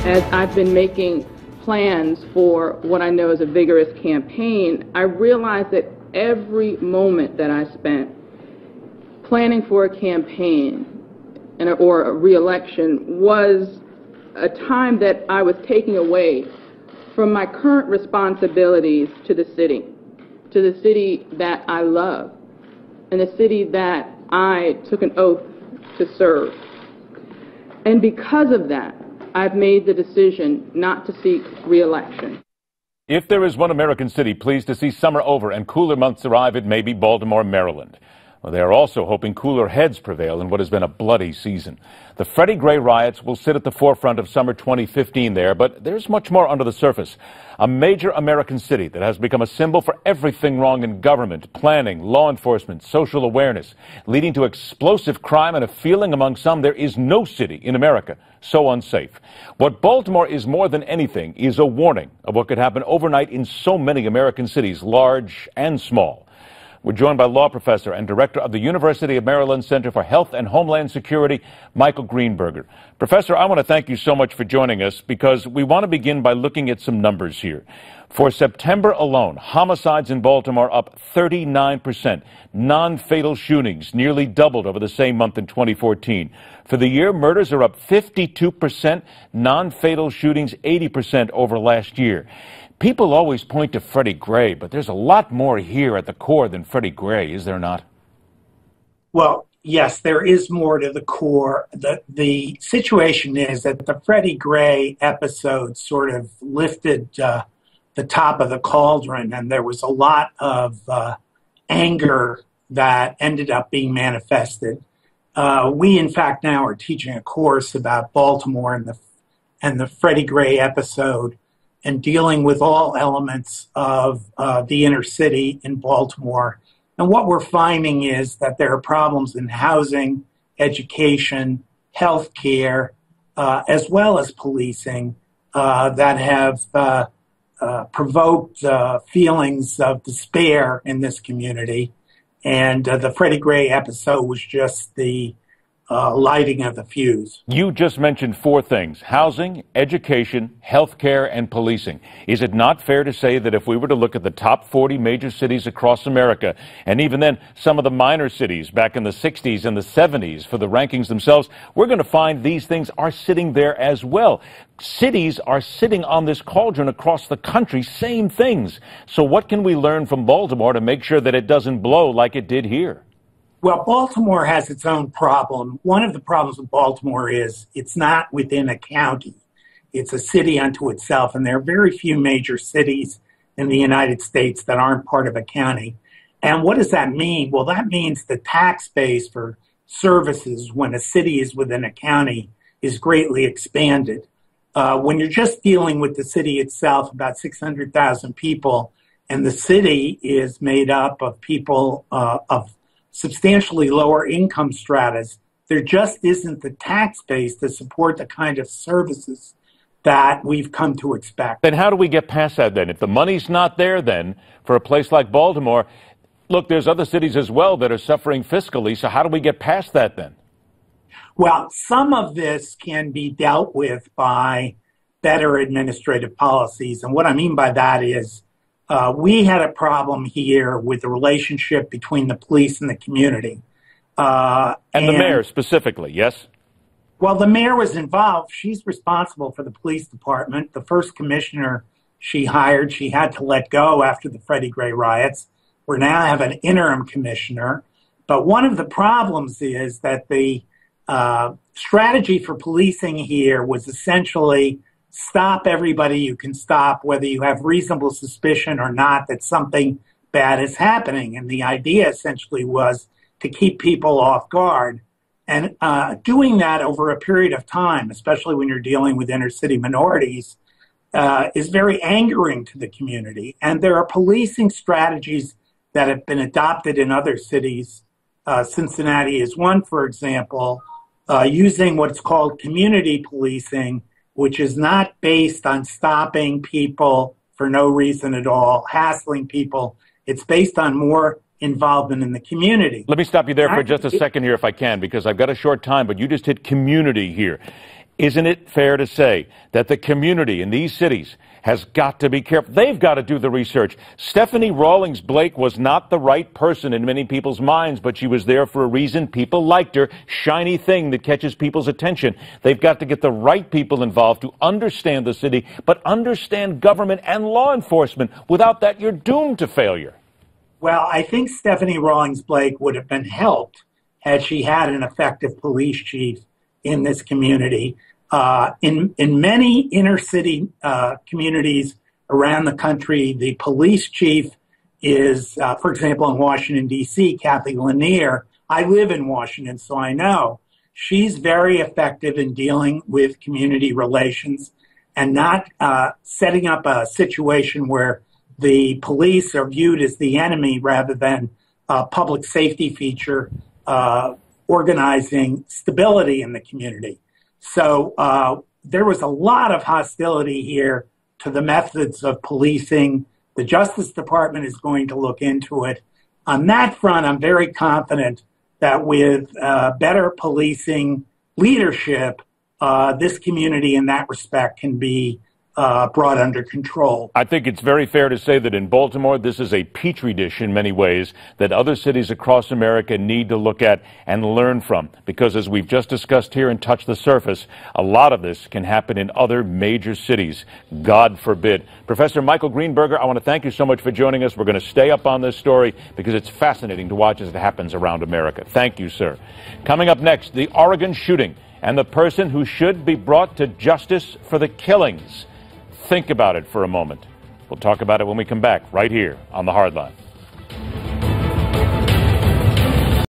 As I've been making plans for what I know is a vigorous campaign, I realized that every moment that I spent planning for a campaign or a re-election was a time that I was taking away from my current responsibilities to the city that I love, and the city that I took an oath to serve. And because of that, I've made the decision not to seek re-election. If there is one American city pleased to see summer over and cooler months arrive, it may be Baltimore, Maryland. Well, they are also hoping cooler heads prevail in what has been a bloody season. The Freddie Gray riots will sit at the forefront of summer 2015 there, but there's much more under the surface. A major American city that has become a symbol for everything wrong in government, planning, law enforcement, social awareness, leading to explosive crime and a feeling among some there is no city in America so unsafe. What Baltimore is more than anything is a warning of what could happen overnight in so many American cities, large and small. We're joined by law professor and director of the University of Maryland Center for Health and Homeland Security, Michael Greenberger. Professor, I want to thank you so much for joining us because we want to begin by looking at some numbers here. For September alone, homicides in Baltimore up 39%. Non-fatal shootings nearly doubled over the same month in 2014. For the year, murders are up 52%. Non-fatal shootings 80% over last year. People always point to Freddie Gray, but there's a lot more here at the core than Freddie Gray, is there not? Well, yes, there is more to the core. The situation is that the Freddie Gray episode sort of lifted the top of the cauldron, and there was a lot of anger that ended up being manifested. We, in fact, now are teaching a course about Baltimore and the Freddie Gray episode, and dealing with all elements of the inner city in Baltimore. And what we're finding is that there are problems in housing, education, health care, as well as policing that have provoked feelings of despair in this community. And the Freddie Gray episode was just the lighting of the fuse. You just mentioned four things: housing, education, health care, and policing. Is it not fair to say that if we were to look at the top 40 major cities across America, and even then some of the minor cities back in the 60s and the 70s for the rankings themselves, we're going to find these things are sitting there as well. Cities are sitting on this cauldron across the country, same things. So what can we learn from Baltimore to make sure that it doesn't blow like it did here? Well, Baltimore has its own problem. One of the problems with Baltimore is it's not within a county. It's a city unto itself, and there are very few major cities in the United States that aren't part of a county. And what does that mean? Well, that means the tax base for services when a city is within a county is greatly expanded. When you're just dealing with the city itself, about 600,000 people, and the city is made up of people of substantially lower income stratas, there just isn't the tax base to support the kind of services that we've come to expect. Then how do we get past that then? If the money's not there then for a place like Baltimore, look, there's other cities as well that are suffering fiscally, so how do we get past that then? Well, some of this can be dealt with by better administrative policies, and what I mean by that is we had a problem here with the relationship between the police and the community. And the mayor specifically, yes? Well, the mayor was involved. She's responsible for the police department. The first commissioner she hired, she had to let go after the Freddie Gray riots. We now have an interim commissioner. But one of the problems is that the strategy for policing here was essentially stop everybody you can stop, whether you have reasonable suspicion or not that something bad is happening. And the idea essentially was to keep people off guard. And doing that over a period of time, especially when you're dealing with inner city minorities, is very angering to the community. And there are policing strategies that have been adopted in other cities. Cincinnati is one, for example, using what's called community policing, which is not based on stopping people for no reason at all, hassling people. It's based on more involvement in the community. Let me stop you there for just a second here if I can, because I've got a short time, but you just hit community here. Isn't it fair to say that the community in these cities has got to be careful? They've got to do the research. Stephanie Rawlings Blake was not the right person in many people's minds, but she was there for a reason. People liked her. Shiny thing that catches people's attention. They've got to get the right people involved to understand the city, but understand government and law enforcement. Without that, you're doomed to failure. Well, I think Stephanie Rawlings Blake would have been helped had she had an effective police chief in this community. In many inner city communities around the country, the police chief is, for example, in Washington, D.C., Kathy Lanier. I live in Washington, so I know. She's very effective in dealing with community relations and not setting up a situation where the police are viewed as the enemy rather than a public safety feature organizing stability in the community. So there was a lot of hostility here to the methods of policing. The Justice Department is going to look into it. On that front, I'm very confident that with better policing leadership, this community in that respect can be brought under control. I think it's very fair to say that in Baltimore, this is a petri dish in many ways that other cities across America need to look at and learn from. Because as we've just discussed here and touched the surface, a lot of this can happen in other major cities. God forbid. Professor Michael Greenberger, I want to thank you so much for joining us. We're going to stay up on this story because it's fascinating to watch as it happens around America. Thank you, sir. Coming up next, the Oregon shooting and the person who should be brought to justice for the killings. Think about it for a moment. We'll talk about it when we come back right here on The Hardline.